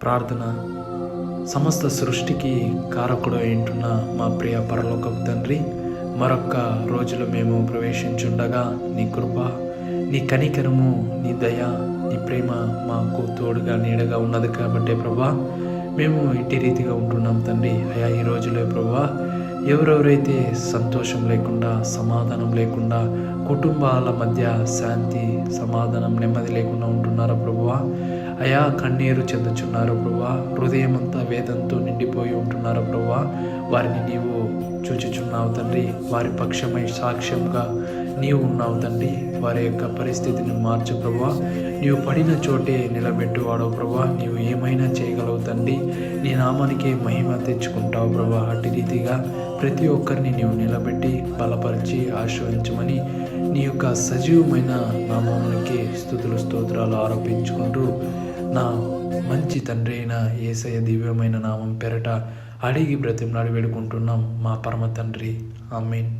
ప్రార్థన సమస్త సృష్టికి కారకుడు ఏంటున్న మా ప్రియ పరలోకపు తండ్రి, మరొక్క రోజులో మేము ప్రవేశించుండగా నీ కృప, నీ కనికరము, నీ దయ, నీ ప్రేమ మాకు తోడుగా నీడగా ఉన్నది కాబట్టే ప్రభా మేము ఇట్టి రీతిగా ఉంటున్నాం తండ్రి. అయా ఈ రోజులో ప్రభా ఎవరెవరైతే సంతోషం లేకుండా, సమాధానం లేకుండా, కుటుంబాల మధ్య శాంతి, సమాధానం, నెమ్మది లేకుండా ఉంటున్నారో ప్రభువా, అయా కన్నీరు చెందుచున్నారు ప్రభువా, హృదయం అంతా వేదంతో నిండిపోయి ఉంటున్నారు ప్రభువా, వారిని నీవు చూచుచున్నావు తండ్రి. వారి పక్షమై సాక్ష్యంగా నీవు ఉన్నావు తండ్రి. వారి యొక్క పరిస్థితిని మార్చు ప్రభువా. నీవు పడిన చోటే నిలబెట్టువాడవు ప్రభువా. నీవు ఏమైనా చేయగలవు తండ్రి. నీ నామానికి మహిమ తెచ్చుకుంటావు ప్రభువా. అట్టి రీతిగా ప్రతి ఒక్కరిని నీవు నిలబెట్టి బలపరిచి ఆశ్రయించమని నీ యొక్క సజీవమైన నామానికి స్తుతులు స్తోత్రాలు ఆరోపించుకుంటూ నా మంచి తండ్రి అయిన యేసయ్య దివ్యమైన నామం పెరట అడిగి బ్రతిమలాడి వేడుకుంటున్నాం మా పరమ తండ్రి. ఆమేన్.